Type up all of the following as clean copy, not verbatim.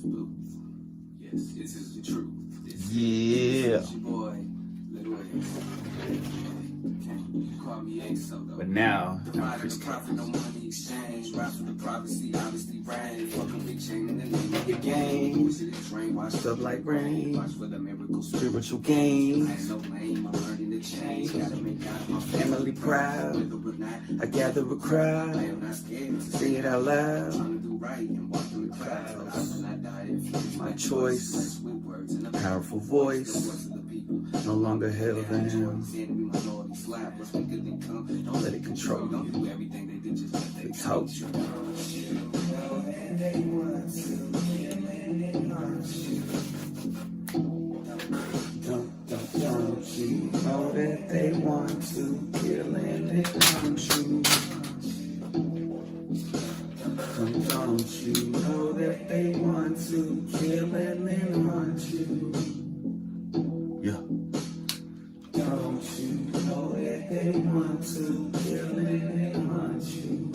Booth. Yes, this is the truth. This Yeah. is your boy, Little Call me XO though. But now, I'm Chris profit, no money exchange. Ride for the privacy, obviously rain. Fucking big chain in the name of the game. Wish it rain, washed up like rain. Watch for the miracle spiritual gains. I ain't no lame, I'm learning to change. Gotta make God my family proud. Whether or not I gather a crowd, I am not scared to say it out loud. Trying to do right and walk through the clouds. I will not die if my choice, powerful voice, no longer held down. Don't let it control you. They taught you. Don't you know that they want to kill and they want you? Don't you know that they want to kill and they want you? Yeah. Don't you know that they want to kill and they want you?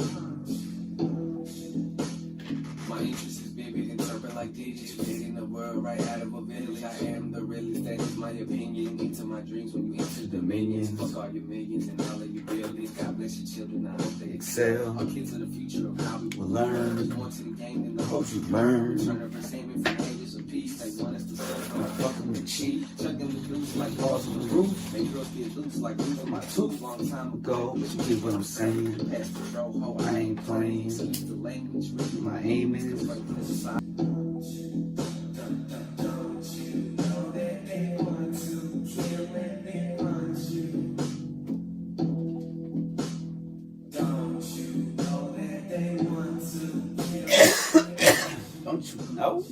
My interest is vivid, interpret like digits, creating the world right out of a village. I am the realest, that is my opinion. Into my dreams when you enter dominions. Fuck all your millions and all of your buildings. God bless your children, I hope they excel. Our kids are the future of how we will learn. More to the game than the hope you learn. Turn over salmon from pages of peace. They want us to sell, I'm fucking with cheap. Chucking the loose like balls on the roof. Make girls get loose like roof on my tooth. Long time ago, but you get what I'm saying. Past the row, ho, I ain't playing. So use the language, really my aim is. Don't you know?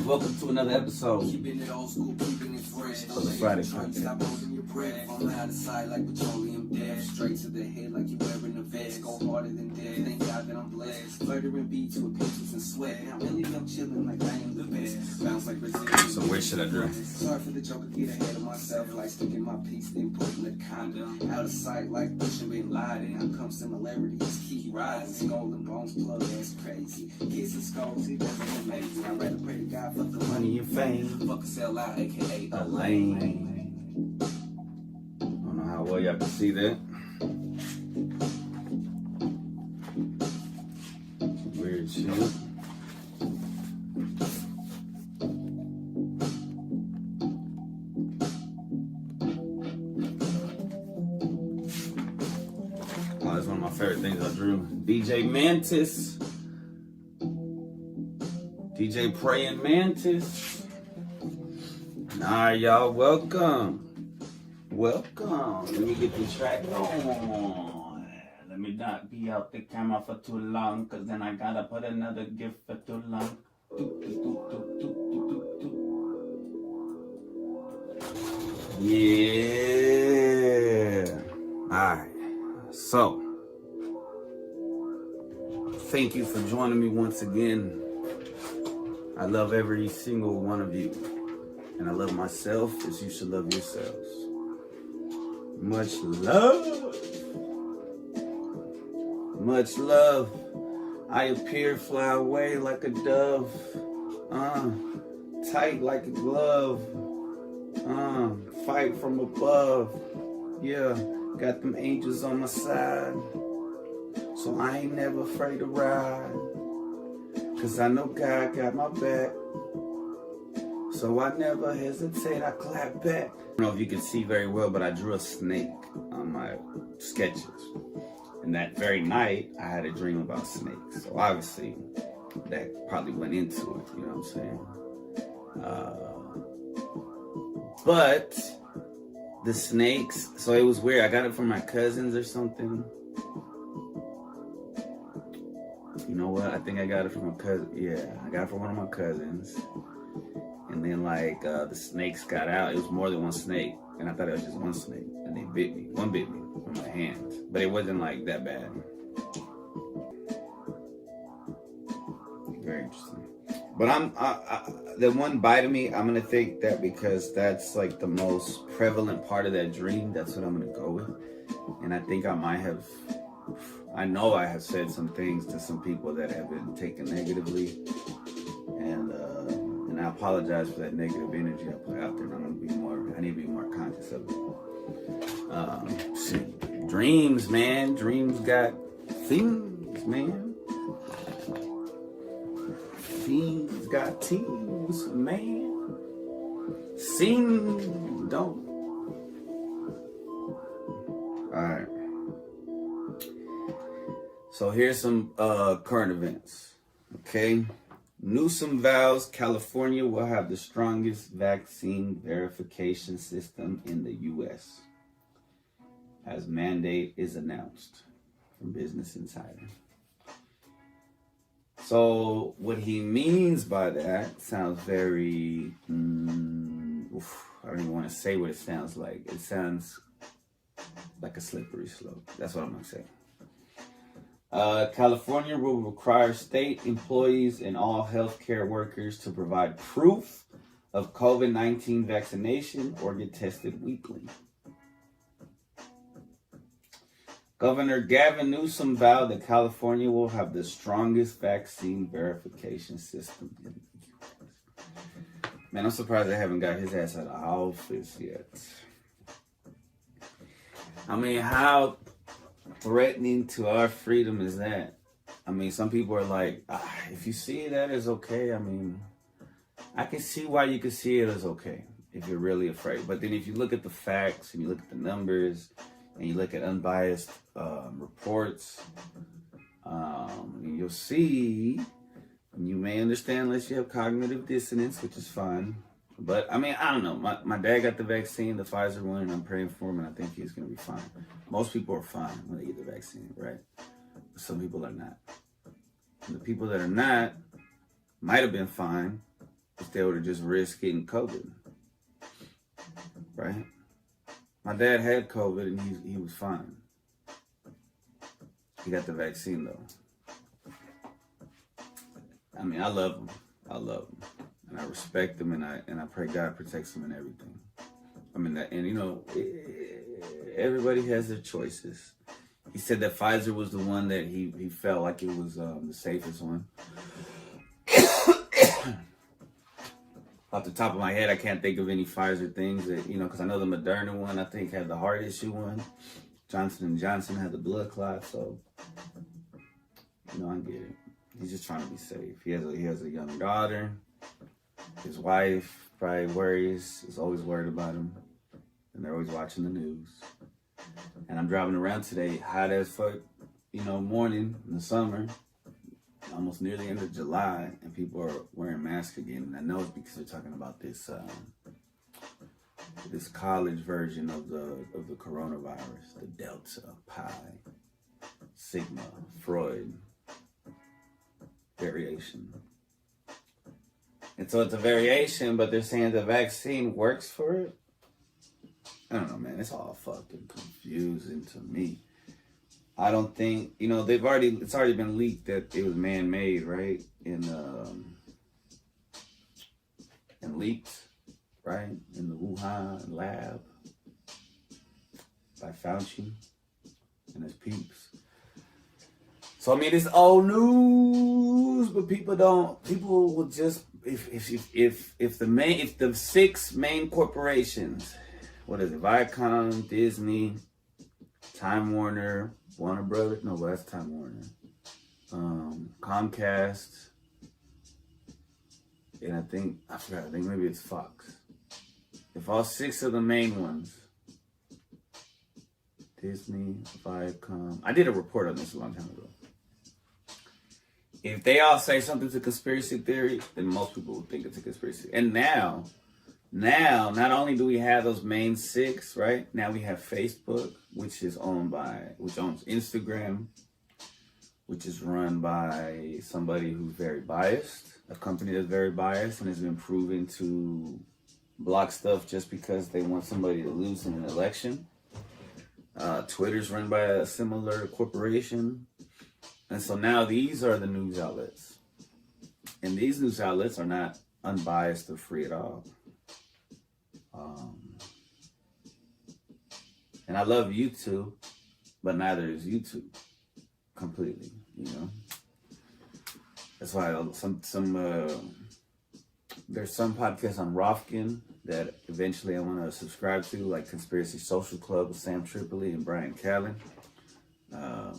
Welcome to another episode Keeping it old school, keeping it fresh. of the Friday Stop Podcast. holding your breath. I'm out of sight like petroleum death. Straight to the head like you wearing a vest. Go harder than death. Thank God that I'm blessed. Flirting beats with pictures and sweat. Now really I'm chilling like I am the best. Bounce like Brazil. So where should I drive? Sorry for the joke, I get ahead of myself. Like sticking my piece, then putting the condom. Out of sight like pushing Bin Laden. How come similarities keep rising? Skull and bones plug, that's crazy. Kids and skulls, it doesn't amazing. I'd rather pray to God for the Money and fame. fuck a sell out, aka A lane. I don't know how well y'all can see that. Weird shit. Oh, that's one of my favorite things I drew. DJ Mantis. DJ Praying Mantis. Alright, y'all, welcome. Welcome. Let me get the track on. Let me not be out the camera for too long, cause then I gotta put another gift for too long. Yeah. Alright. So, thank you for joining me once again. I love every single one of you. And I love myself as you should love yourselves. Much love. Much love. I appear, fly away like a dove. Tight like a glove. Fight from above. Yeah, got them angels on my side. So I ain't never afraid to ride. Cause I know God got my back. So I never hesitate, I clap back. I don't know if you can see very well, but I drew a snake on my sketches. And that very night, I had a dream about snakes. So obviously, that probably went into it, you know what I'm saying? But the snakes, so it was weird. I got it from my cousins or something. You know what? I think I got it from a cousin. Yeah, I got it from one of my cousins. And then like the snakes got out. It was more than one snake. And I thought it was just one snake. And they bit me. One bit me on my hand. But it wasn't like that bad. Very interesting. But the one biting me, I'm gonna think that because that's like the most prevalent part of that dream, that's what I'm gonna go with. And I think I know I have said some things to some people that have been taken negatively. apologize for that negative energy I put out there. I need to be more conscious of it. Shit. Dreams, man. Dreams got things, man. Things got teams, man. Sing, don't. Alright. So here's some current events. Okay. Newsom vows California will have the strongest vaccine verification system in the U.S. as mandate is announced from Business Insider. So what he means by that sounds very, I don't even want to say what it sounds like. It sounds like a slippery slope. That's what I'm going to say. California will require state employees and all healthcare workers to provide proof of COVID-19 vaccination or get tested weekly. Governor Gavin Newsom vowed that California will have the strongest vaccine verification system in the U.S. Man, I'm surprised they haven't got his ass out of office yet. I mean, how threatening to our freedom is that? I mean, some people are like, if you see that as okay, I mean, I can see why you could see it as okay if you're really afraid. But then if you look at the facts and you look at the numbers and you look at unbiased reports, you'll see, and you may understand unless you have cognitive dissonance, which is fine. But, I mean, I don't know. My dad got the vaccine, the Pfizer one, and I'm praying for him, and I think he's going to be fine. Most people are fine when they get the vaccine, right? But some people are not. And the people that are not might have been fine if they would have just risked getting COVID, right? My dad had COVID, and he was fine. He got the vaccine, though. I mean, I love him. And I respect him, and I pray God protects him and everything. I mean, that, and you know, everybody has their choices. He said that Pfizer was the one that he felt like it was the safest one. Off the top of my head, I can't think of any Pfizer things that, you know, because I know the Moderna one, I think, had the heart issue one. Johnson & Johnson had the blood clot, so, you know, I get it. He's just trying to be safe. He has a young daughter. His wife probably is always worried about him. And they're always watching the news. And I'm driving around today, hot as fuck, you know, morning in the summer, almost near the end of July, and people are wearing masks again. And I know it's because they're talking about this this college version of the coronavirus, the Delta, Pi, Sigma, Freud variation. And so it's a variation, but they're saying the vaccine works for it. I don't know, man. It's all fucking confusing to me. I don't think, you know, it's already been leaked that it was man-made, right? And leaked, right? In the Wuhan lab by Fauci and his peeps. So, I mean, it's old news, but people will just, if the 6 main corporations, what is it, Viacom, Disney, Time Warner, Warner Brothers, no, that's Time Warner, Comcast, and I think maybe it's Fox. If all 6 of the main ones, Disney, Viacom, I did a report on this a long time ago. If they all say something's a conspiracy theory, then most people will think it's a conspiracy. And now, not only do we have those main 6, right? Now we have Facebook, which owns Instagram, which is run by somebody who's very biased, a company that's very biased and has been proven to block stuff just because they want somebody to lose in an election. Twitter's run by a similar corporation. And so now these are the news outlets. And these news outlets are not unbiased or free at all. And I love YouTube, but neither is YouTube completely, you know. That's why some There's some podcasts on Rofkin that eventually I want to subscribe to, like Conspiracy Social Club with Sam Tripoli and Brian Callen. I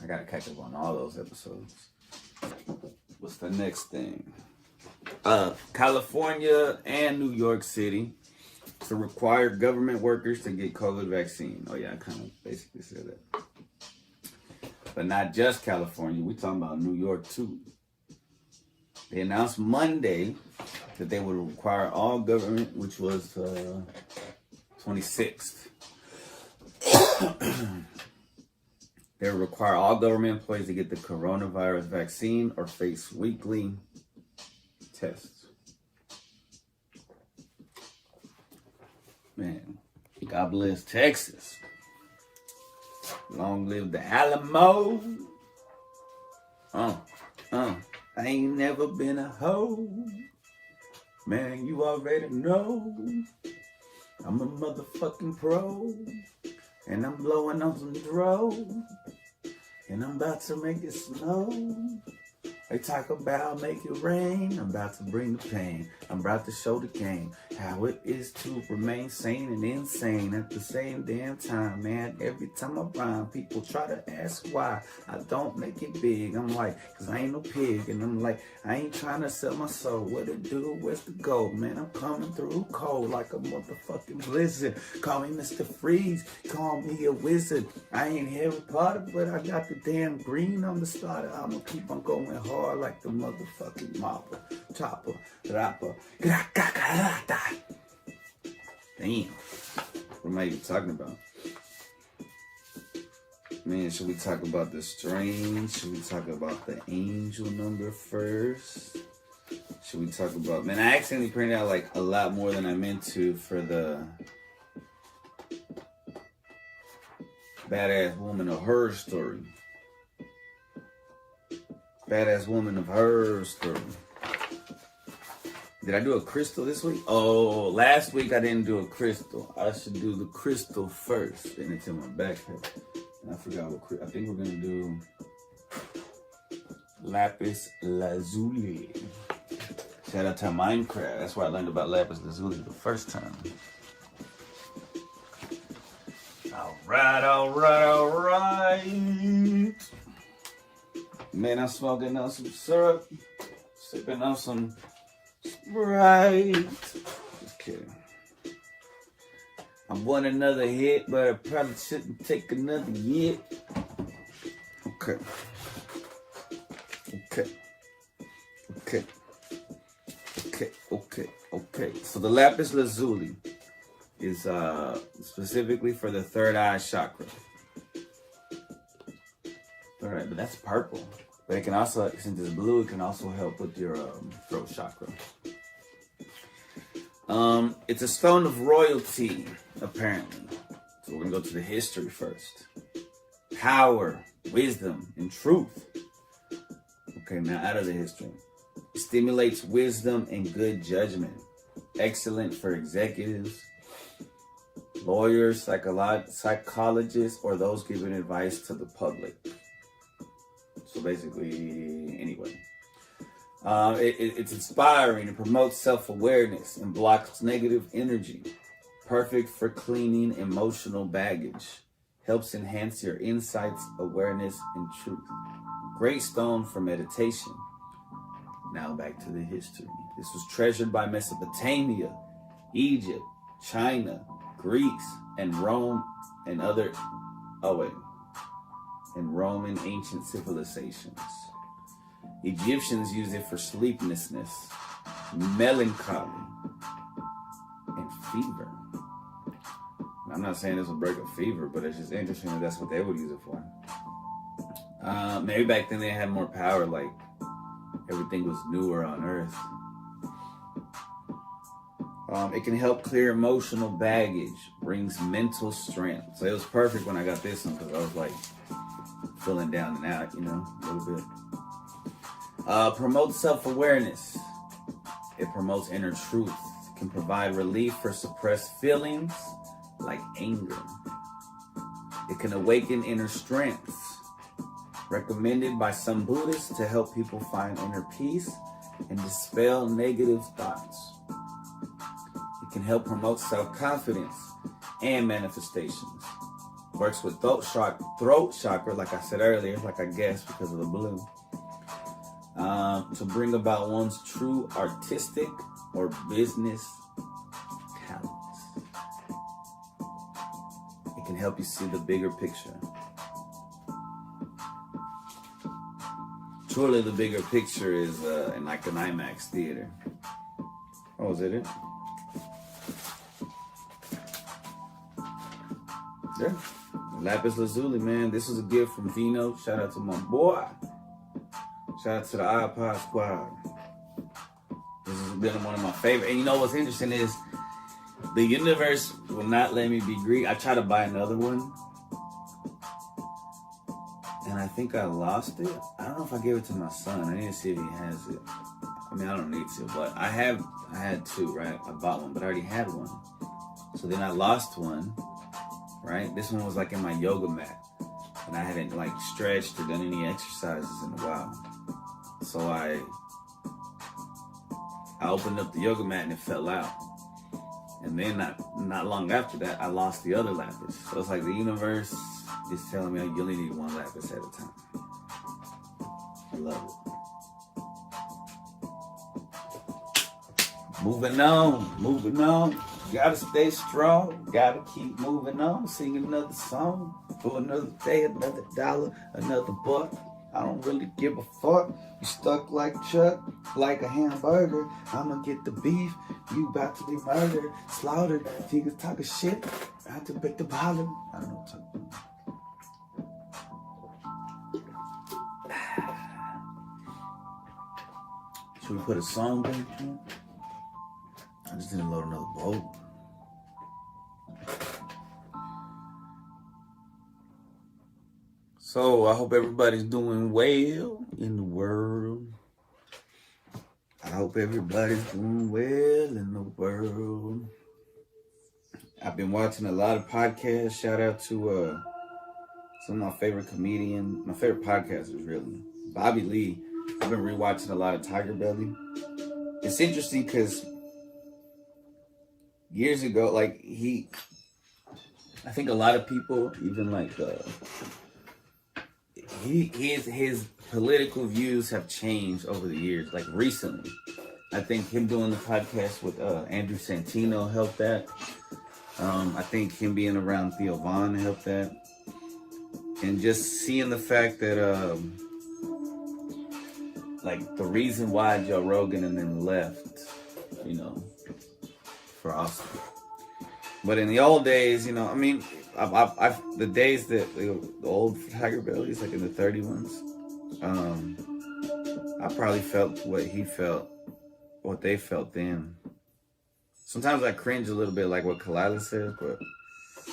gotta catch up on all those episodes. What's the next thing? California and New York City to require government workers to get COVID vaccine. Oh yeah, I kind of basically said that. But not just California, we're talking about New York too. They announced Monday that they would require all government, which was 26th. They would require all government employees to get the coronavirus vaccine or face weekly tests. Man, God bless Texas. Long live the Alamo. I ain't never been a hoe. Man, you already know. I'm a motherfucking pro. And I'm blowing on some dro. And I'm about to make it snow. They talk about make it rain. I'm about to bring the pain. I'm about to show the game how it is to remain sane and insane at the same damn time, man. Every time I rhyme, people try to ask why I don't make it big. I'm like, cause I ain't no pig. And I'm like, I ain't trying to sell my soul. What it do? Where's the gold, man? I'm coming through cold like a motherfucking blizzard. Call me Mr. Freeze. Call me a wizard. I ain't Harry Potter, but I got the damn green on the starter. I'ma keep on going hard like the motherfucking mopper, chopper, rapper. Damn. What am I even talking about? Man, should we talk about the strange? Should we talk about the angel number first? Should we talk about... Man, I accidentally printed out like a lot more than I meant to for the Badass Woman of Her story. Badass Woman of Her story. Did I do a crystal this week? Oh, last week I didn't do a crystal. I should do the crystal first. And it's in my backpack. And I forgot what I think we're going to do Lapis Lazuli. Shout out to Minecraft. That's where I learned about Lapis Lazuli the first time. Alright. Man, I'm smoking on some syrup, sipping on some Sprite. Just kidding. I want another hit, but I probably shouldn't take another hit. Okay. So the Lapis Lazuli is specifically for the third eye chakra. All right, but that's purple. But it can also, since it's blue, it can also help with your throat chakra. It's a stone of royalty, apparently. So we're gonna go to the history first. Power, wisdom, and truth. Okay, now out of the history. It stimulates wisdom and good judgment. Excellent for executives, lawyers, psychologists, or those giving advice to the public. So basically, anyway. It's inspiring. It promotes self-awareness and blocks negative energy. Perfect for cleaning emotional baggage. Helps enhance your insights, awareness, and truth. Great stone for meditation. Now back to the history. This was treasured by Mesopotamia, Egypt, China, Greece, and Rome, and other... and Roman ancient civilizations. Egyptians used it for sleeplessness, melancholy, and fever. I'm not saying this will break a fever, but it's just interesting that that's what they would use it for. Maybe back then they had more power, like everything was newer on Earth. It can help clear emotional baggage, brings mental strength. So it was perfect when I got this one because I was like feeling down and out, you know, a little bit. Promotes self-awareness. It promotes inner truth. It can provide relief for suppressed feelings like anger. It can awaken inner strength. Recommended by some Buddhists to help people find inner peace and dispel negative thoughts. It can help promote self-confidence and manifestations. Works with throat chakra, like I said earlier, like I guessed because of the blue, to bring about one's true artistic or business talents. It can help you see the bigger picture. Truly, the bigger picture is in like an IMAX theater. Oh, is it? Yeah. Lapis Lazuli, man. This is a gift from Vino. Shout out to my boy. Shout out to the iPod squad. This has been one of my favorite. And you know what's interesting is the universe will not let me be greedy. I tried to buy another one, and I think I lost it. I don't know if I gave it to my son. I need to see if he has it. I mean, I don't need to, but I had two, right? I bought one, but I already had one. So then I lost one, right? This one was like in my yoga mat, and I hadn't like stretched or done any exercises in a while. So I opened up the yoga mat and it fell out. And then not long after that, I lost the other lapis. So it's like the universe is telling me you only need one lapis at a time. I love it. Moving on. Gotta stay strong. Gotta keep moving on. Sing another song for another day, another dollar, another buck. I don't really give a fuck. You stuck like Chuck, like a hamburger. I'ma get the beef. You about to be murdered, slaughtered. Niggas talking shit. I have to break the bottom. I don't know what I'm talking about. Should we put a song in? I just didn't load another boat. So I hope everybody's doing well in the world. I hope everybody's doing well in the world. I've been watching a lot of podcasts. Shout out to some of my favorite comedians, my favorite podcasters really. Bobby Lee. I've been rewatching a lot of Tiger Belly. It's interesting because years ago, like I think a lot of people, even like his political views have changed over the years, like recently. I think him doing the podcast with Andrew Santino helped that. I think him being around Theo Von helped that. And just seeing the fact that like the reason why Joe Rogan and them left, you know, for Austin. But in the old days, you know, I mean, I've the days that the old Tiger Bellies, like in the 30 ones, I probably felt what he felt, what they felt then. Sometimes I cringe a little bit, like what Kalila says, but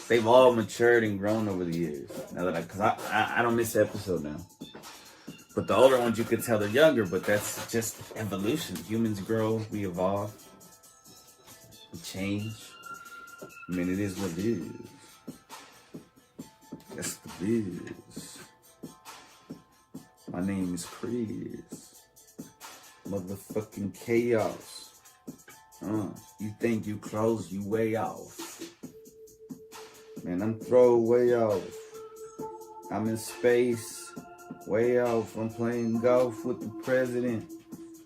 they've all matured and grown over the years. Now that because I don't miss the episode now. But the older ones, you could tell they're younger, but that's just evolution. Humans grow, we evolve, we change. I mean, it is what it is. That's the biz. My name is Chris. Motherfucking chaos. You think you close, you way off. Man, I'm throw way off. I'm in space, way off. I'm playing golf with the president.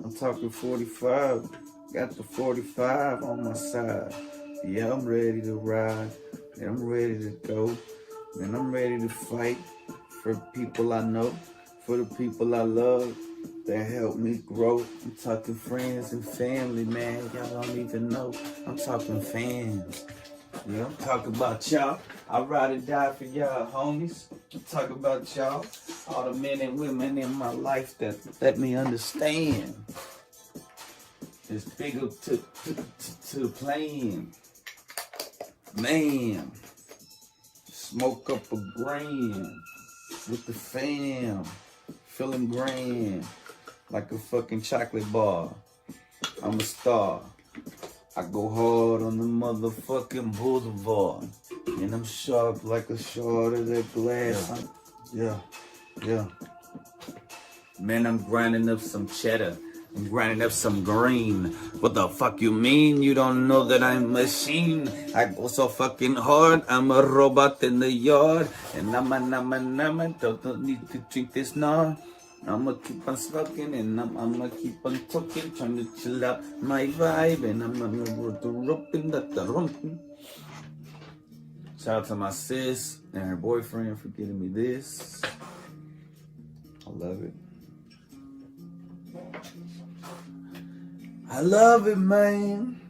I'm talking 45. Got the 45 on my side. Yeah, I'm ready to ride. Yeah, I'm ready to go. And I'm ready to fight for people I know, for the people I love that help me grow. I'm talking friends and family, man. Y'all don't even know. I'm talking fans. Yeah, I'm talking about y'all. I ride or die for y'all, homies. I'm talking about y'all. All the men and women in my life that let me understand. It's big up to the plane. Man. Smoke up a grand with the fam. Feeling grand like a fucking chocolate bar. I'm a star. I go hard on the motherfucking boulevard. And I'm sharp like a shard of that glass. Yeah. Man, I'm grinding up some cheddar. I'm grinding up some green. What the fuck you mean? You don't know that I'm a machine. I go so fucking hard. I'm a robot in the yard. And don't need to drink this now. I'ma keep on smoking and I'ma keep on talking, trying to chill out my vibe, and I'm gonna work the rope in the rump. Shout out to my sis and her boyfriend for getting me this. I love it. I love it, man.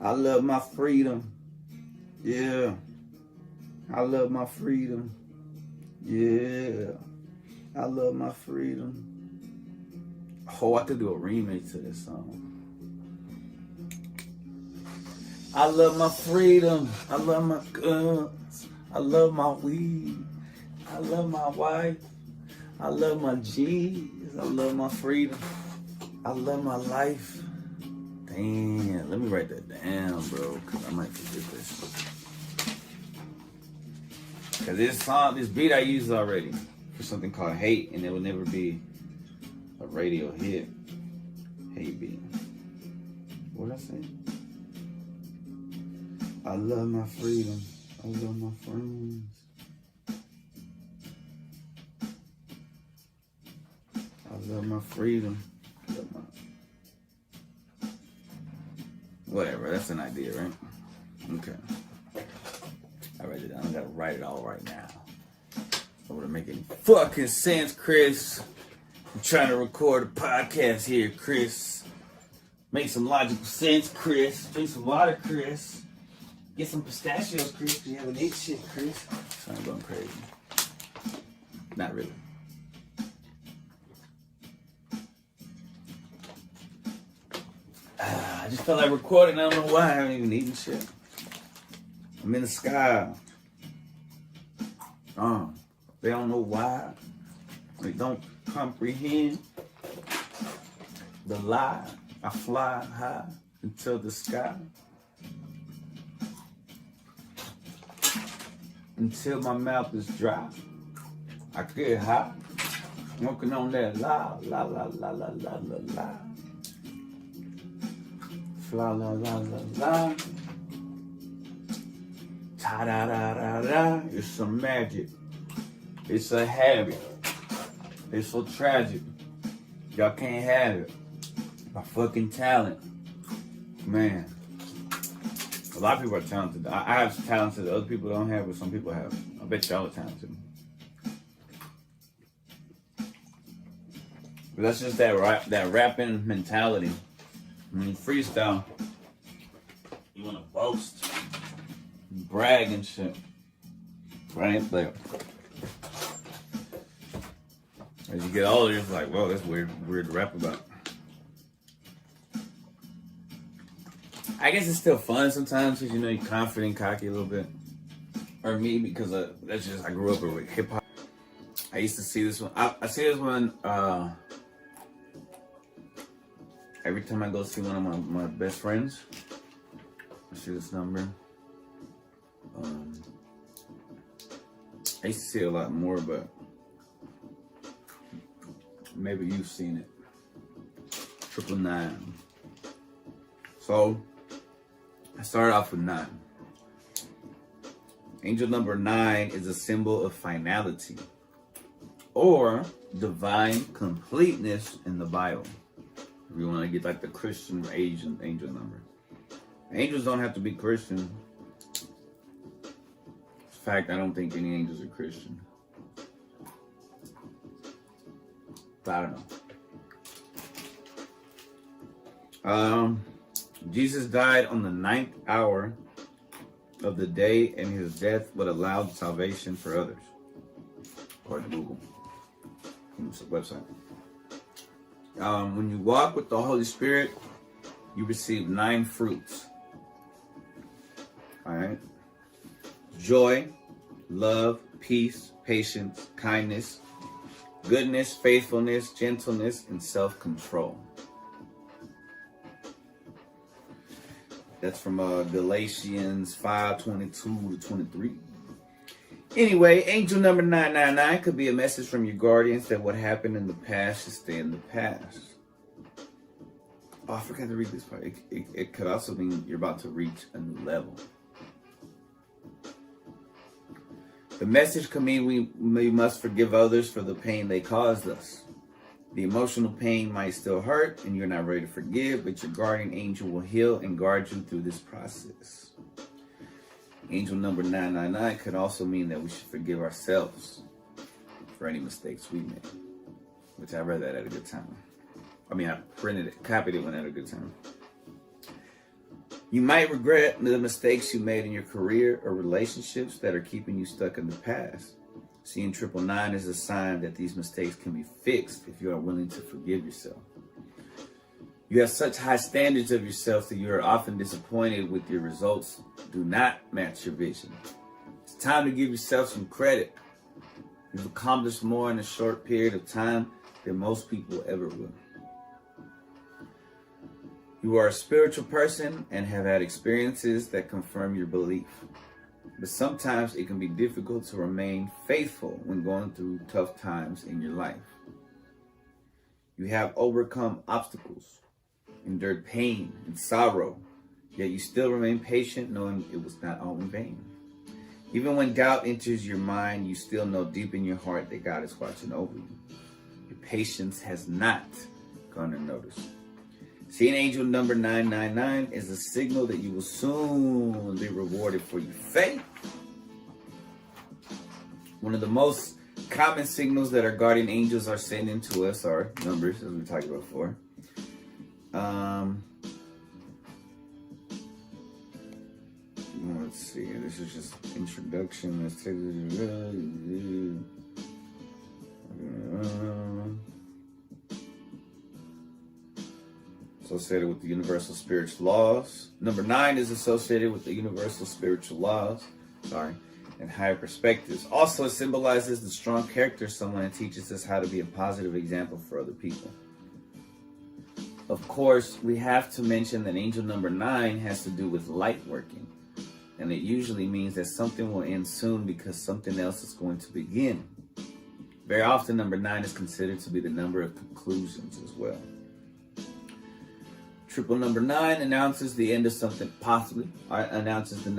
I love my freedom. Yeah. I love my freedom. Yeah. I love my freedom. Oh, I could do a remix to this song. I love my freedom. I love my guns. I love my weed. I love my wife. I love my G's. I love my freedom. I love my life. Damn, let me write that down, bro, because I might forget this. Because this beat I used already for something called Hate, and it will never be a radio hit. Hate beat. What did I say? I love my freedom. I love my friends. I love my freedom. I love my... Whatever, that's an idea, right? Okay. I write it down. I gotta write it all right now. It wouldn't make any fucking sense, Chris. I'm trying to record a podcast here, Chris. Make some logical sense, Chris. Drink some water, Chris. Get some pistachios, Chris, because you haven't ate shit, Chris. So I'm going crazy. Not really. I just felt like recording. I don't know why. I haven't even eaten shit. I'm in the sky. They don't know why. They don't comprehend the lie. I fly high into the sky. Until my mouth is dry. I get high. Smoking on that la la la la la la la la. Fla la la la la. Ta da da da da. It's some magic. It's a habit. It's so tragic. Y'all can't have it. My fucking talent. Man. A lot of people are talented. I have talents that other people don't have, but some people have. I bet y'all are talented. But that's just that rapping mentality. When you freestyle, you want to boast, brag and shit, right? Like, as you get older, it's like, whoa, that's weird to rap about. I guess it's still fun sometimes because, you know, you're confident, cocky a little bit. Or me, because that's just, I grew up with hip hop. I used to see this one. I see this one every time I go see one of my best friends. I see this number. I used to see it a lot more, but maybe you've seen it. 999. So I started off with 9. Angel number 9 is a symbol of finality or divine completeness in the Bible. If you want to get like the Christian or angel number. Angels don't have to be Christian. In fact, I don't think any angels are Christian. But I don't know. Jesus died on the 9th hour of the day, and his death would allow salvation for others. According to Google. It's a website. When you walk with the Holy Spirit, you receive 9 fruits. Alright? Joy, love, peace, patience, kindness, goodness, faithfulness, gentleness, and self-control. That's from Galatians 5:22 to 23. Anyway, angel number 999 could be a message from your guardians that what happened in the past should stay in the past. Oh, I forgot to read this part. It could also mean you're about to reach a new level. The message could mean we must forgive others for the pain they caused us. The emotional pain might still hurt and you're not ready to forgive, but your guardian angel will heal and guard you through this process. Angel number 999 could also mean that we should forgive ourselves for any mistakes we made, which I read that at a good time. I mean, I copied it when at a good time. You might regret the mistakes you made in your career or relationships that are keeping you stuck in the past. Seeing 999 is a sign that these mistakes can be fixed if you are willing to forgive yourself. You have such high standards of yourself that you are often disappointed with your results do not match your vision. It's time to give yourself some credit. You've accomplished more in a short period of time than most people ever will. You are a spiritual person and have had experiences that confirm your belief. But sometimes it can be difficult to remain faithful when going through tough times in your life. You have overcome obstacles, endured pain and sorrow, yet you still remain patient knowing it was not all in vain. Even when doubt enters your mind, you still know deep in your heart that God is watching over you. Your patience has not gone unnoticed. Seeing angel number 999 is a signal that you will soon be rewarded for your faith. One of the most common signals that our guardian angels are sending to us are numbers, as we talked about before. Let's see. This is just introduction. Let's take associated with the universal spiritual laws. Number 9 is associated with the universal spiritual laws. And higher perspectives. Also, it symbolizes the strong character of someone and teaches us how to be a positive example for other people. Of course, we have to mention that angel number 9 has to do with light working. And it usually means that something will end soon because something else is going to begin. Very often, number 9 is considered to be the number of conclusions as well. Triple number 9 announces the end of something, possibly, or announces the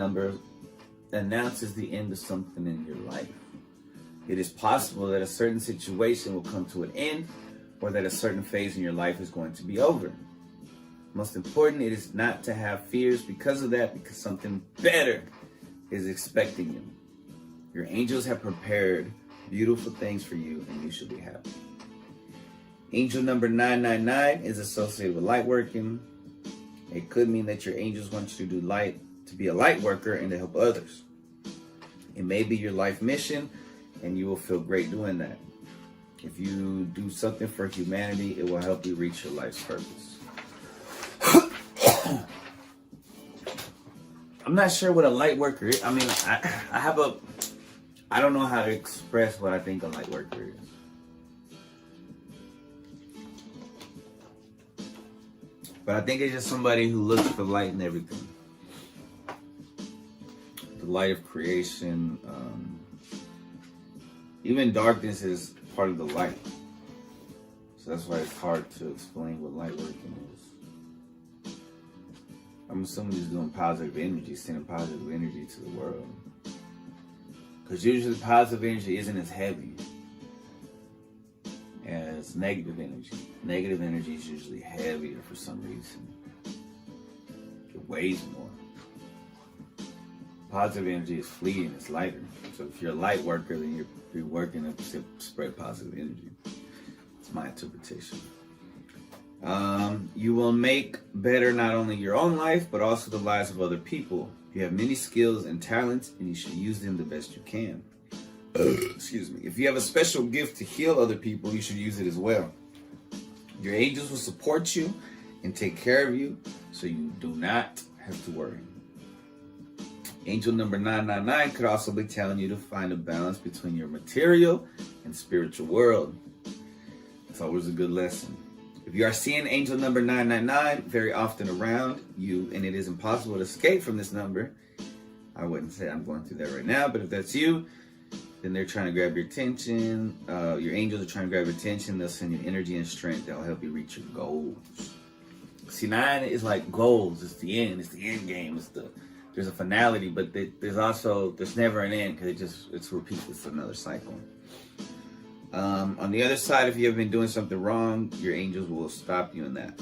end of something in your life. It is possible that a certain situation will come to an end, or that a certain phase in your life is going to be over. Most important, it is not to have fears because of that, because something better is expecting you. Your angels have prepared beautiful things for you, and you should be happy. Angel number 999 is associated with light working. It could mean that your angels want you to do light, to be a light worker and to help others. It may be your life mission, and you will feel great doing that. If you do something for humanity, it will help you reach your life's purpose. I'm not sure what a light worker is. I mean, I don't know how to express what I think a light worker is. But I think it's just somebody who looks for light in everything. The light of creation. Even darkness is part of the light. So that's why it's hard to explain what light working is. I'm assuming he's doing positive energy, sending positive energy to the world. Because usually positive energy isn't as heavy as negative energy. Negative energy is usually heavier for some reason. It weighs more. Positive energy is fleeting, it's lighter. So if you're a light worker, then you're working to spread positive energy. It's my interpretation. You will make better not only your own life, but also the lives of other people. You have many skills and talents, and you should use them the best you can. Excuse me. If you have a special gift to heal other people, you should use it as well. Your angels will support you and take care of you, so you do not have to worry. Angel number 999 could also be telling you to find a balance between your material and spiritual world. It's always a good lesson. If you are seeing angel number 999 very often around you, and it is impossible to escape from this number, I wouldn't say I'm going through that right now, but if that's you, then they're trying to grab your attention. Your angels are trying to grab your attention. They'll send you energy and strength that will help you reach your goals. See, 9 is like goals. It's the end. It's the end game. There's a finality, but there's never an end because it's repeats. It's another cycle. On the other side, if you have been doing something wrong, your angels will stop you in that.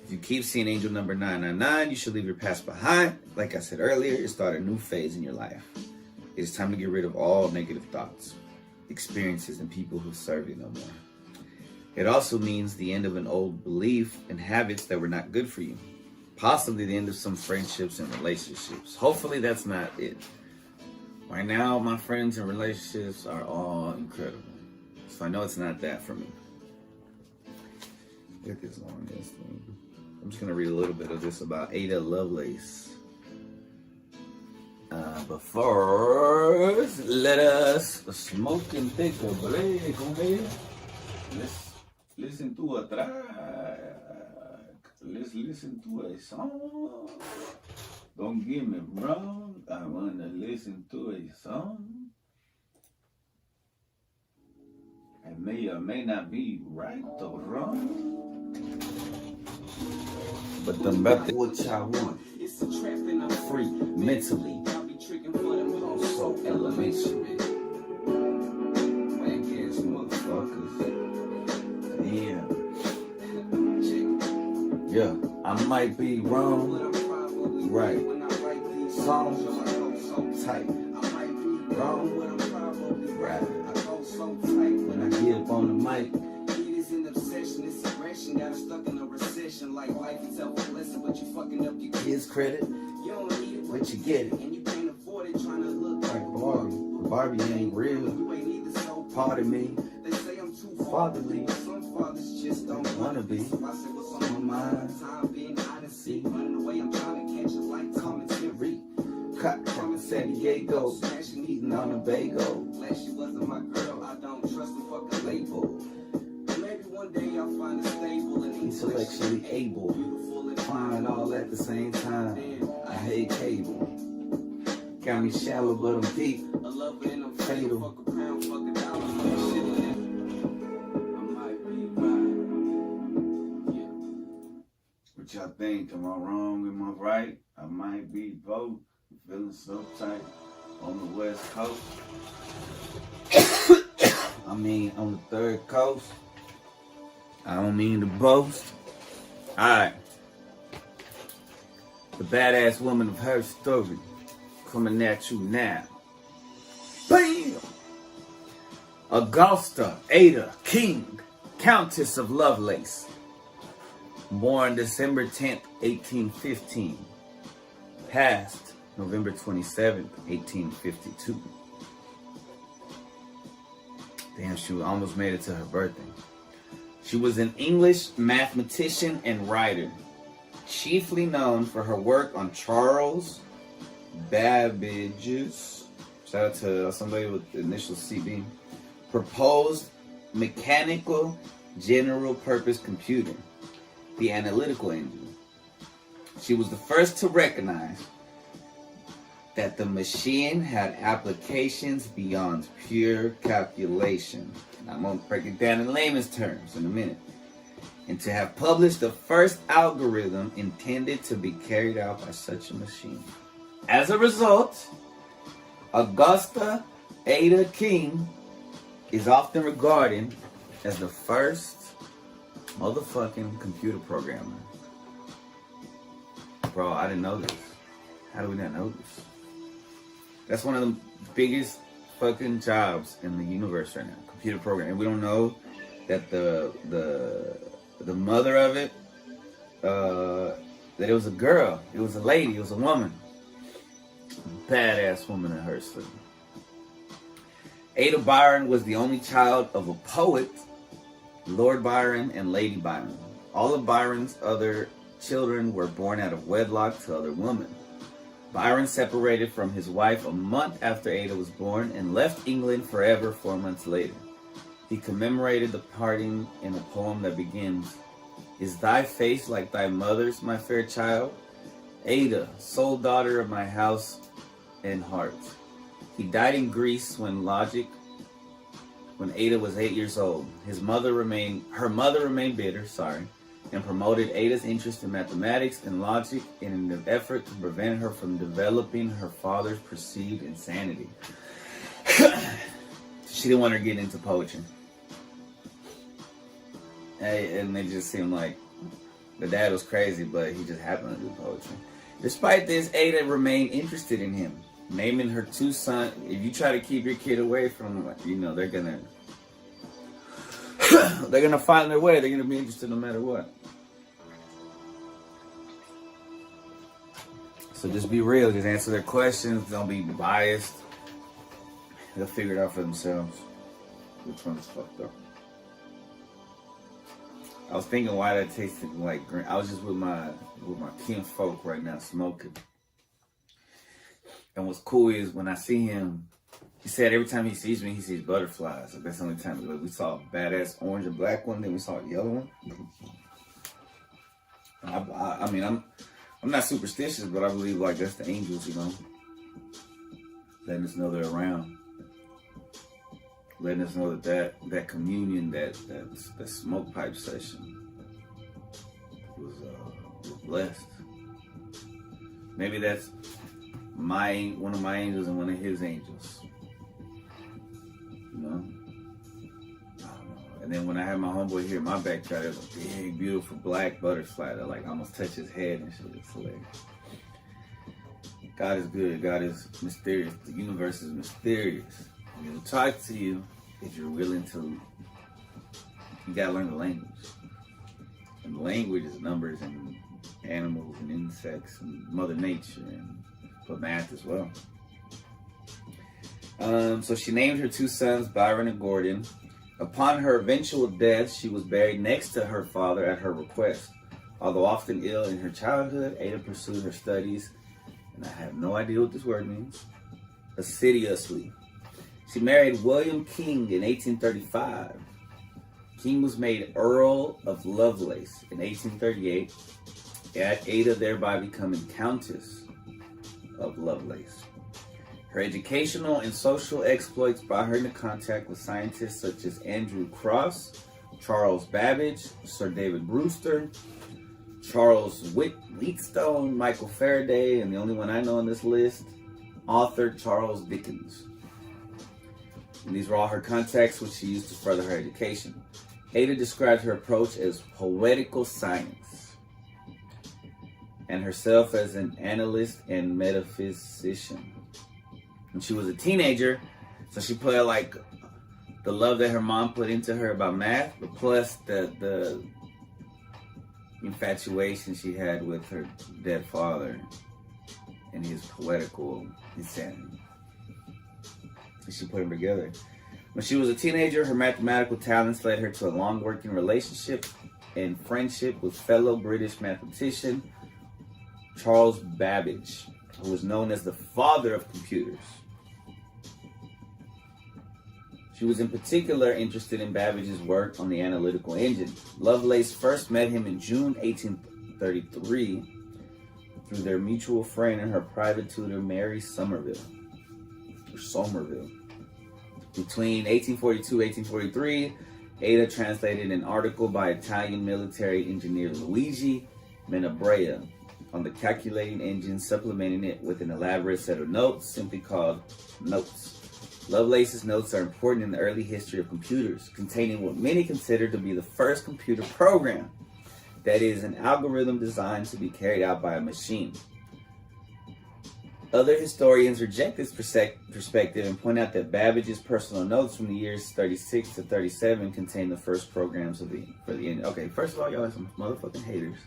If you keep seeing angel number 999, you should leave your past behind. Like I said earlier, it's start a new phase in your life. It is time to get rid of all negative thoughts, experiences, and people who serve you no more. It also means the end of an old belief and habits that were not good for you. Possibly the end of some friendships and relationships. Hopefully that's not it. Right now, my friends and relationships are all incredible. So I know it's not that for me. Look at this long ass thing. I'm just going to read a little bit of this about Ada Lovelace. But first, let us smoke and take a break, okay? Let's listen to a track. Let's listen to a song. Don't get me wrong, I want to listen to a song. It may or may not be right or wrong, but I'm about to what y'all want. It's a trap and I'm Free mentally, I'll be tricking for them hoes. so elementary. Whack ass motherfuckers. Damn. Check. Yeah, I might be But wrong. I'm probably Right. when I write these Songs. I go so Tight. I might be wrong, but I'm probably Right. I go so tight When I get up on the mic, It is an obsession, it's aggression. Got us stuck in a recession. Like life itself a lesson, but you fucking up your his credit, You don't need it, but you get it. and you can't afford it. Trying to look Like Barbie. Barbie ain't real. You ain't either, so Pardon me. They say I'm too Fatherly. Some fathers just don't Wanna be. So I say what's on my mind. Time being hide and seek. Running away, I'm trying to catch a light. Commentary. Cut from San Diego. Smashing, Eating on a bagel. Glad she wasn't my girl. I don't trust the fucking label. Maybe one day I'll find a stable and Intellectually able. beautiful and Fine all at the same time. I hate cable. Got me shallow, but I'm deep. I love it and I'm Fatal. fuck a pound, fuck a dollar, fuck a shit in it. I might be right. Yeah. What y'all think? Am I wrong? Am I right? I might be both. Feeling so tight on the West Coast. I mean, on the third coast. I don't mean to boast. Alright. The badass woman of her story coming at you now. Bam! Augusta Ada King, Countess of Lovelace. Born December 10th, 1815. Passed November 27th, 1852. Damn, she almost made it to her birthday. She was an English mathematician and writer, chiefly known for her work on Charles Babbage's, shout out to somebody with the initial CB, proposed mechanical general purpose computer, the analytical engine. She was the first to recognize that the machine had applications beyond pure calculation. And I'm going to break it down in layman's terms in a minute. And to have published the first algorithm intended to be carried out by such a machine. As a result, Augusta Ada King is often regarded as the first motherfucking computer programmer. Bro, I didn't know this. How do we not know this? That's one of the biggest fucking jobs in the universe right now. Computer programming. And we don't know that the mother of it, that it was a girl. It was a lady. It was a woman. Badass woman in her sleep. Ada Byron was the only child of a poet, Lord Byron and Lady Byron. All of Byron's other children were born out of wedlock to other women. Byron separated from his wife a month after Ada was born and left England forever 4 months later. He commemorated the parting in a poem that begins, "Is thy face like thy mother's, my fair child? Ada, sole daughter of my house and heart. He died in Greece when Ada was 8 years old. Her mother remained bitter, and promoted Ada's interest in mathematics and logic in an effort to prevent her from developing her father's perceived insanity. She didn't want her getting into poetry. And it just seemed like the dad was crazy, but he just happened to do poetry. Despite this, Ada remained interested in him, naming her 2 sons. If you try to keep your kid away from, they're gonna find their way. They're gonna be interested no matter what. So just be real. Just answer their questions. Don't be biased. They'll figure it out for themselves. Which one is fucked up? I was thinking why that tasted like green. I was just with my kinfolk right now smoking. And what's cool is when I see him, he said every time he sees me, he sees butterflies. Like that's the only time we saw a badass orange and black one, then we saw a yellow one. I mean, I'm not superstitious, but I believe like that's the angels, letting us know they're around. Letting us know that communion, that smoke pipe session was blessed. Maybe that's one of my angels and one of his angels. I don't know. And then when I had my homeboy here in my backyard, there's a big, beautiful black butterfly that like almost touched his head and shit. It's hilarious. God is good. God is mysterious. The universe is mysterious. It'll talk to you if you're willing to. You gotta learn the language. And the language is numbers and animals and insects and Mother Nature, but math as well. So she named her 2 sons Byron and Gordon. Upon her eventual death, she was buried next to her father at her request. Although often ill in her childhood, Ada pursued her studies, and I have no idea what this word means, assiduously. She married William King in 1835. King was made Earl of Lovelace in 1838, Ada thereby becoming Countess of Lovelace. Her educational and social exploits brought her into contact with scientists such as Andrew Cross, Charles Babbage, Sir David Brewster, Charles Wheatstone, Michael Faraday, and the only one I know on this list, author Charles Dickens. And these were all her contacts which she used to further her education. Ada described her approach as poetical science and herself as an analyst and metaphysician. When she was a teenager, so she put like the love that her mom put into her about math, but plus the infatuation she had with her dead father and his poetical insanity. And she put them together. When she was a teenager, her mathematical talents led her to a long working relationship and friendship with fellow British mathematician Charles Babbage, who was known as the father of computers. She was in particular interested in Babbage's work on the analytical engine. Lovelace first met him in June 1833 through their mutual friend and her private tutor, Mary Somerville. Between 1842 and 1843, Ada translated an article by Italian military engineer Luigi Menabrea on the calculating engine, supplementing it with an elaborate set of notes simply called Notes. Lovelace's notes are important in the early history of computers, containing what many consider to be the first computer program, that is, an algorithm designed to be carried out by a machine. Other historians reject this perspective and point out that Babbage's personal notes from the years 36 to 37 contain the first programs for the engine. Okay, first of all, y'all are some motherfucking haters.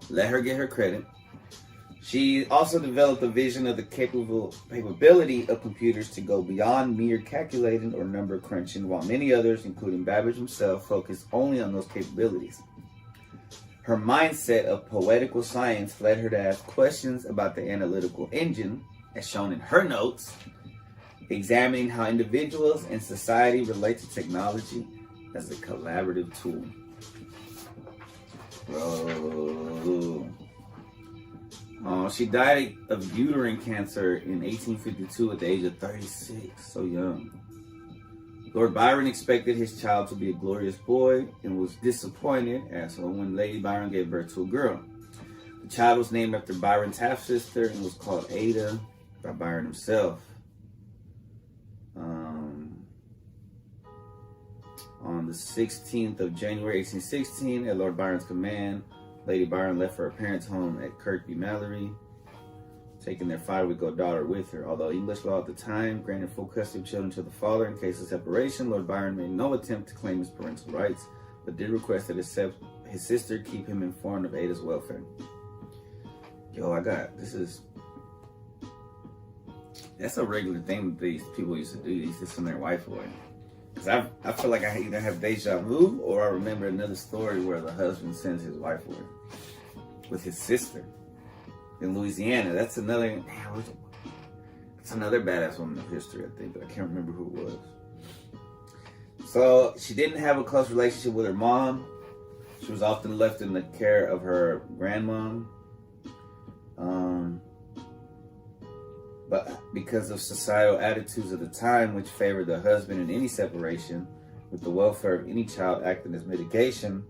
Let her get her credit. She also developed a vision of the capability of computers to go beyond mere calculating or number crunching, while many others, including Babbage himself, focused only on those capabilities. Her mindset of poetical science led her to ask questions about the analytical engine, as shown in her notes, examining how individuals and society relate to technology as a collaborative tool. Bro. She died of uterine cancer in 1852 at the age of 36, so young. Lord Byron expected his child to be a glorious boy and was disappointed when Lady Byron gave birth to a girl. The child was named after Byron's half-sister and was called Ada by Byron himself. On the 16th of January 1816, at Lord Byron's command, Lady Byron left for her parents' home at Kirkby Mallory, taking their 5-week-old daughter with her. Although English law at the time granted full custody of children to the father in case of separation, Lord Byron made no attempt to claim his parental rights, but did request that his sister keep him informed of Ada's welfare. That's a regular thing that these people used to do. They used to send their wife away. Because I feel like I either have deja vu or I remember another story where the husband sends his wife away with his sister in Louisiana. That's another badass woman of history, I think, but I can't remember who it was. So she didn't have a close relationship with her mom. She was often left in the care of her grandmom. But because of societal attitudes of the time, which favored the husband in any separation, with the welfare of any child acting as mitigation,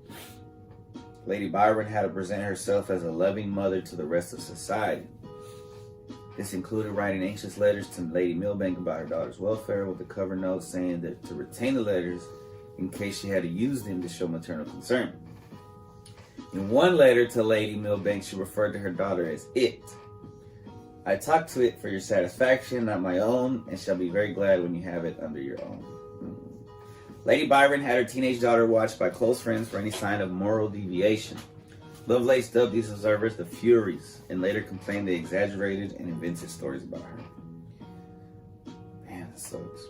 Lady Byron had to present herself as a loving mother to the rest of society. This included writing anxious letters to Lady Milbank about her daughter's welfare, with a cover note saying that to retain the letters in case she had to use them to show maternal concern. In one letter to Lady Milbank, she referred to her daughter as it. I talk to it for your satisfaction, not my own, and shall be very glad when you have it under your own. Lady Byron had her teenage daughter watched by close friends for any sign of moral deviation. Lovelace dubbed these observers the Furies, and later complained they exaggerated and invented stories about her. Man, that sucks.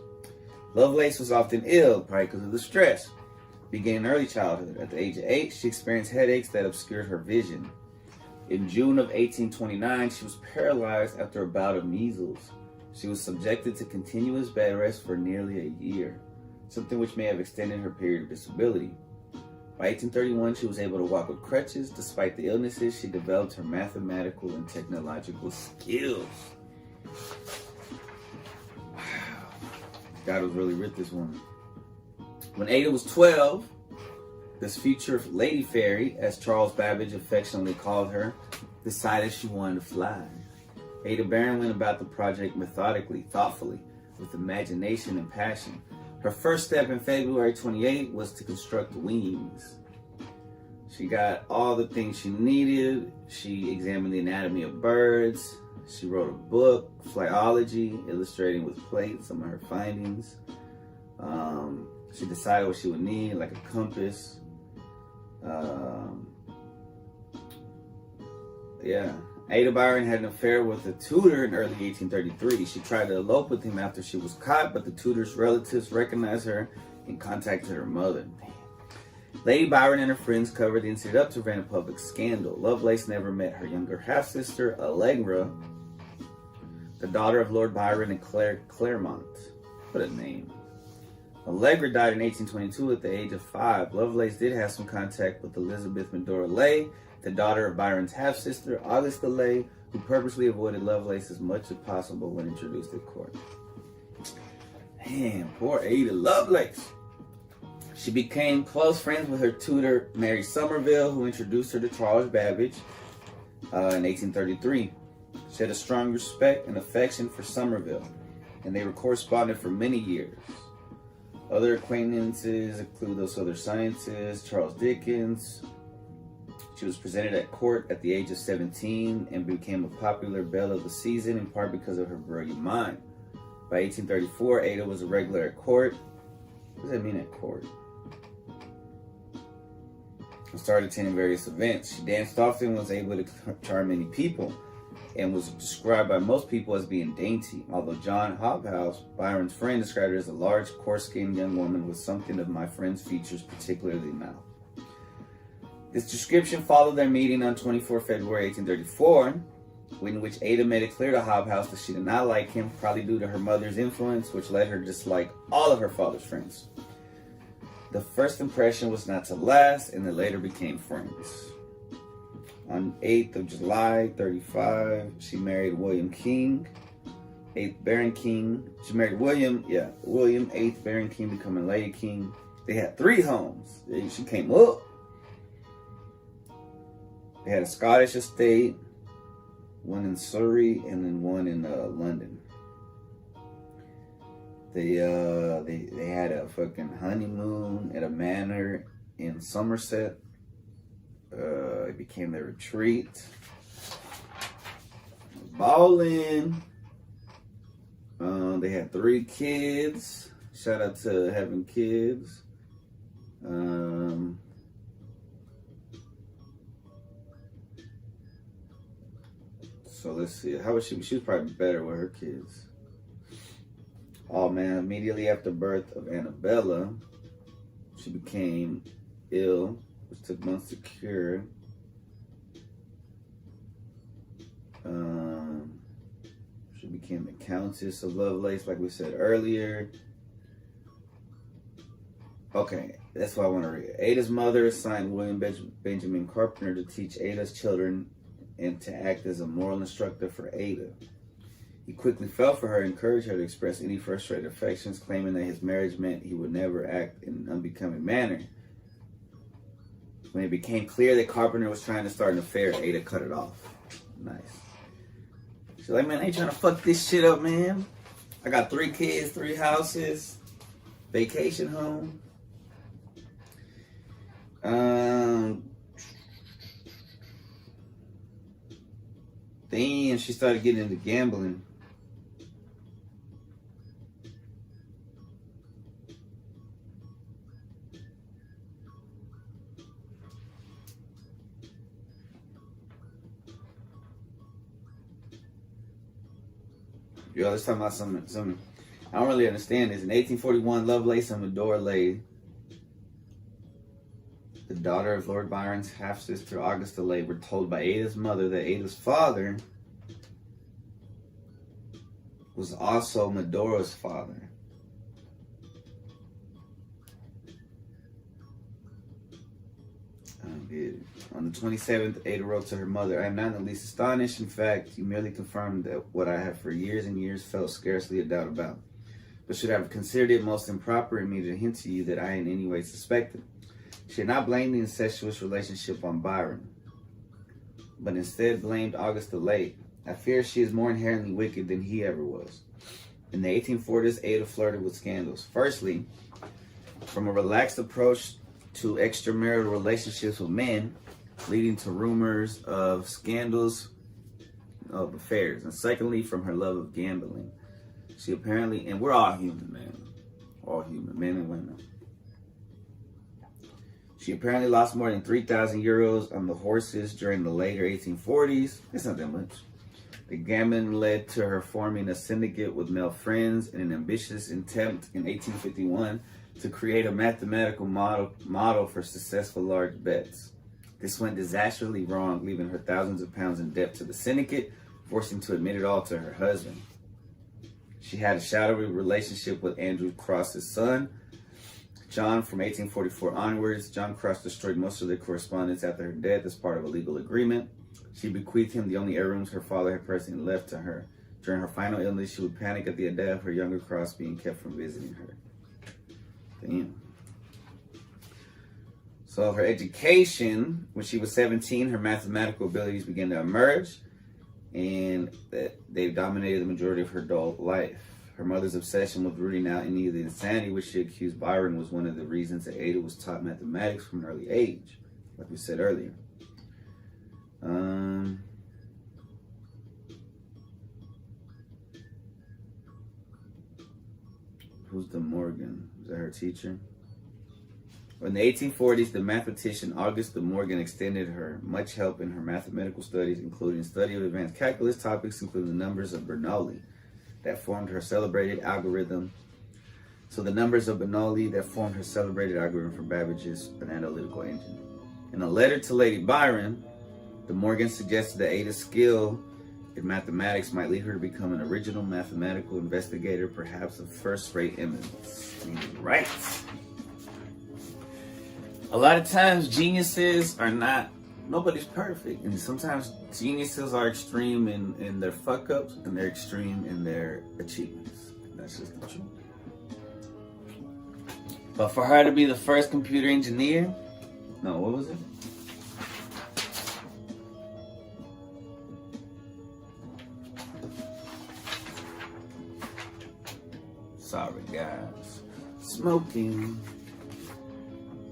Lovelace was often ill, probably because of the stress. Began in early childhood. At the age of 8, she experienced headaches that obscured her vision. In June of 1829, she was paralyzed after a bout of measles. She was subjected to continuous bed rest for nearly a year, something which may have extended her period of disability. By 1831, she was able to walk with crutches. Despite the illnesses, she developed her mathematical and technological skills. Wow. God was really with this woman. When Ada was 12, this future Lady Fairy, as Charles Babbage affectionately called her, decided she wanted to fly. Ada Byron went about the project methodically, thoughtfully, with imagination and passion. Her first step in February 28 was to construct wings. She got all the things she needed. She examined the anatomy of birds. She wrote a book, Flyology, illustrating with plates some of her findings. She decided what she would need, like a compass. Ada Byron had an affair with a tutor in early 1833. She tried to elope with him after she was caught, but the tutor's relatives recognized her and contacted her mother. Lady Byron and her friends covered the incident up to prevent a public scandal. Lovelace never met her younger half-sister, Allegra, the daughter of Lord Byron and Claremont. What a name. Allegra died in 1822 at the age of 5. Lovelace did have some contact with Elizabeth Medora Leigh, the daughter of Byron's half-sister, Augusta Leigh, who purposely avoided Lovelace as much as possible when introduced at court. Man, poor Ada Lovelace. She became close friends with her tutor, Mary Somerville, who introduced her to Charles Babbage in 1833. She had a strong respect and affection for Somerville, and they were corresponded for many years. Other acquaintances include those other scientists, Charles Dickens. She was presented at court at the age of 17 and became a popular belle of the season, in part because of her brilliant mind. By 1834, Ada was a regular at court. What does that mean, at court? She started attending various events. She danced often, was able to charm many people, and was described by most people as being dainty, although John Hobhouse, Byron's friend, described her as a large, coarse-skinned young woman with something of my friend's features, particularly mouth. This description followed their meeting on 24 February 1834, in which Ada made it clear to Hobhouse that she did not like him, probably due to her mother's influence, which led her to dislike all of her father's friends. The first impression was not to last, and they later became friends. On 8th of July, 35, she married William King, 8th Baron King. She married William 8th Baron King, becoming Lady King. They had 3 homes. She came up. They had a Scottish estate, one in Surrey, and then one in London. They had a fucking honeymoon at a manor in Somerset. It became their retreat. Ballin'. They had 3 kids. Shout out to having kids. So let's see. How was she? She was probably better with her kids. Oh man! Immediately after birth of Annabella, she became ill, which took months to cure. She became the Countess of Lovelace, like we said earlier. Okay, that's what I want to read. Ada's mother assigned William Benjamin Carpenter to teach Ada's children and to act as a moral instructor for Ada. He quickly fell for her and encouraged her to express any frustrated affections, claiming that his marriage meant he would never act in an unbecoming manner. When it became clear that Carpenter was trying to start an affair, Ada cut it off. Nice. She's like, man, I ain't trying to fuck this shit up, man. I got 3 kids, 3 houses, vacation home. Then she started getting into gambling. Yo, let's talk about something. I don't really understand this. In 1841, Lovelace and Medora Lay, the daughter of Lord Byron's half-sister Augusta Lay, were told by Ada's mother that Ada's father was also Medora's father. I don't get it. On the 27th, Ada wrote to her mother, I am not in the least astonished. In fact, you merely confirmed that what I have for years and years felt scarcely a doubt about, but should have considered it most improper in me to hint to you that I in any way suspected. She had not blamed the incestuous relationship on Byron, but instead blamed Augusta Lay. I fear she is more inherently wicked than he ever was. In the 1840s, Ada flirted with scandals. Firstly, from a relaxed approach to extramarital relationships with men, leading to rumors of scandals of affairs. And secondly, from her love of gambling. She apparently, and we're all human, man. All human, men and women. She apparently lost more than 3,000 euros on the horses during the later 1840s. It's not that much. The gambling led to her forming a syndicate with male friends in an ambitious attempt in 1851 to create a mathematical model for successful large bets. This went disastrously wrong, leaving her thousands of pounds in debt to the syndicate, forcing to admit it all to her husband. She had a shadowy relationship with Andrew Cross's son, John, from 1844 onwards. John Cross destroyed most of their correspondence after her death as part of a legal agreement. She bequeathed him the only heirlooms her father had personally left to her. During her final illness, she would panic at the idea of her younger Cross being kept from visiting her. Damn. So her education, when she was 17, her mathematical abilities began to emerge, and they dominated the majority of her adult life. Her mother's obsession with rooting out any of the insanity which she accused Byron was one of the reasons that Ada was taught mathematics from an early age, like we said earlier. Who's De Morgan? Is that her teacher? In the 1840s, the mathematician Auguste de Morgan extended her much help in her mathematical studies, including study of advanced calculus topics, including the numbers of Bernoulli that formed her celebrated algorithm. So the numbers of Bernoulli that formed her celebrated algorithm for Babbage's analytical engine. In a letter to Lady Byron, de Morgan suggested that Ada's skill in mathematics might lead her to become an original mathematical investigator, perhaps of first-rate eminence. And he was right. A lot of times, geniuses are not nobody's perfect. And sometimes geniuses are extreme in their fuck ups and they're extreme in their achievements. That's just the truth. But for her to be the first computer engineer, no, what was it? Sorry, guys. Smoking.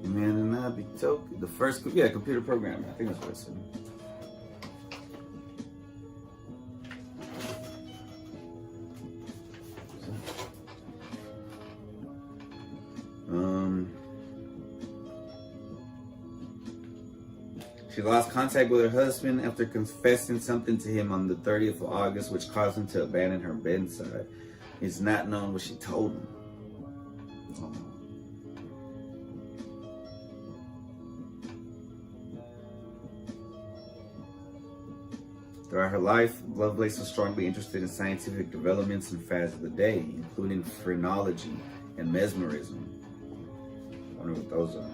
Man, and I be token. The first, computer programmer. I think that's what it said. She lost contact with her husband after confessing something to him on the 30th of August, which caused him to abandon her bedside. It's not known what she told him. Throughout her life, Lovelace was strongly interested in scientific developments and fads of the day, including phrenology and mesmerism. I wonder what those are.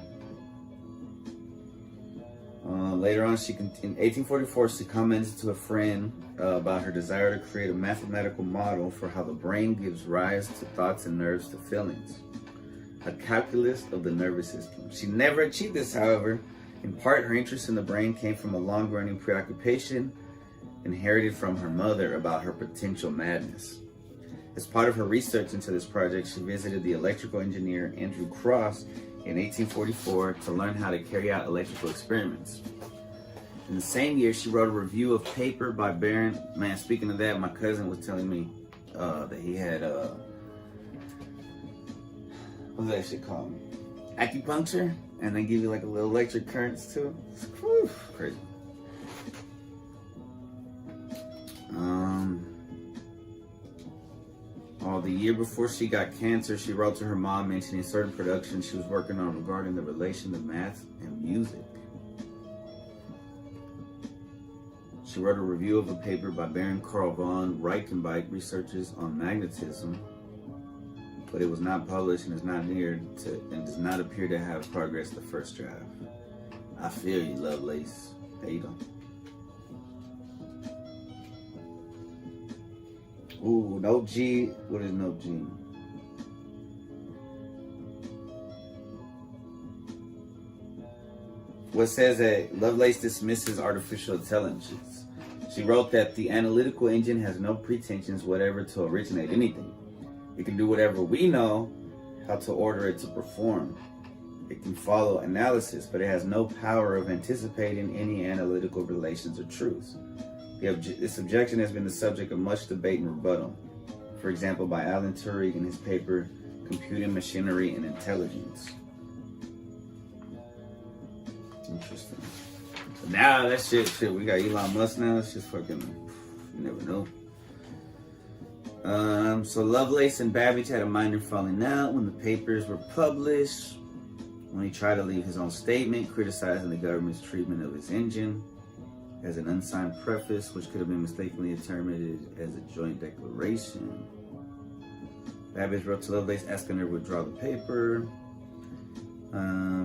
Later on, in 1844, she commented to a friend about her desire to create a mathematical model for how the brain gives rise to thoughts and nerves to feelings. A calculus of the nervous system. She never achieved this, however. In part, her interest in the brain came from a long-running preoccupation inherited from her mother about her potential madness. As part of her research into this project, she visited the electrical engineer Andrew Cross in 1844 to learn how to carry out electrical experiments. In the same year, she wrote a review of paper by Baron. Man, speaking of that, my cousin was telling me that he had, what's that shit called? Acupuncture? And they give you like a little electric currents too. Whew, crazy. The year before she got cancer, she wrote to her mom mentioning certain productions she was working on regarding the relation of math and music. She wrote a review of a paper by Baron Carl von Reichenbach, researches on magnetism, but it was not published and is not and does not appear to have progressed the first draft. I feel you, Lovelace. There you go. Ooh, no G. What is no G? What says that Lovelace dismisses artificial intelligence. She wrote that the analytical engine has no pretensions whatever to originate anything. It can do whatever we know how to order it to perform. It can follow analysis, but it has no power of anticipating any analytical relations or truths. This objection has been the subject of much debate and rebuttal. For example, by Alan Turing in his paper, Computing Machinery and Intelligence. Interesting. So now that shit, we got Elon Musk now. It's just fucking, you never know. So Lovelace and Babbage had a minor falling out when the papers were published. When he tried to leave his own statement criticizing the government's treatment of his engine as an unsigned preface, which could have been mistakenly interpreted as a joint declaration. Babbage wrote to Lovelace asking her to withdraw the paper.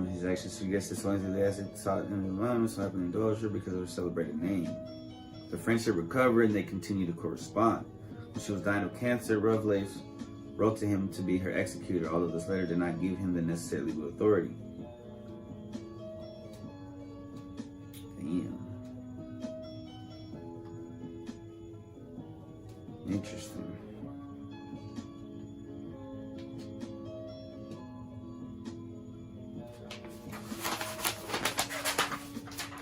His actions suggested so long as the asset sought in the environment, so happened to indulge her because of her celebrated name. The friendship recovered and they continued to correspond. When she was dying of cancer, Lovelace wrote to him to be her executor, although this letter did not give him the necessary legal authority. Damn. Interesting.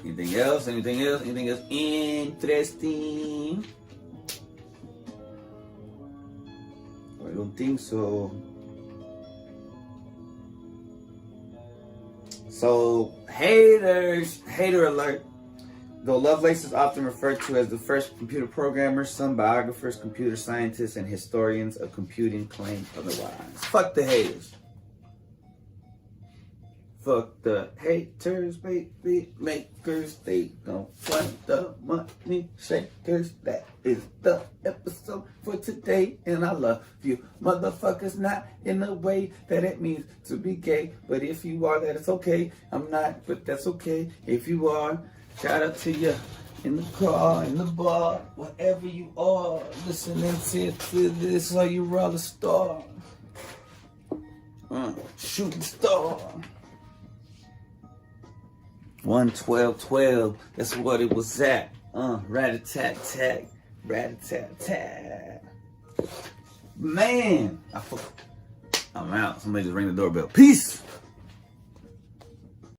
Anything else? Anything else? Anything else interesting? I don't think so. So, hater alert. Though Lovelace is often referred to as the first computer programmer, some biographers, computer scientists, and historians of computing claim otherwise. Fuck the haters. Fuck the haters, baby makers, they don't want the money shakers. That is the episode for today, and I love you motherfuckers, not in the way that it means to be gay, but if you are, that it's okay. I'm not, but that's okay. If you are, shout out to you in the car, in the bar, wherever you are, listening to this, or you roll a star, shooting star. 1-12-12, that's what it was at. Rat-a-tat-tat, rat-a-tat-tat. Man, I'm out. Somebody just ring the doorbell. Peace.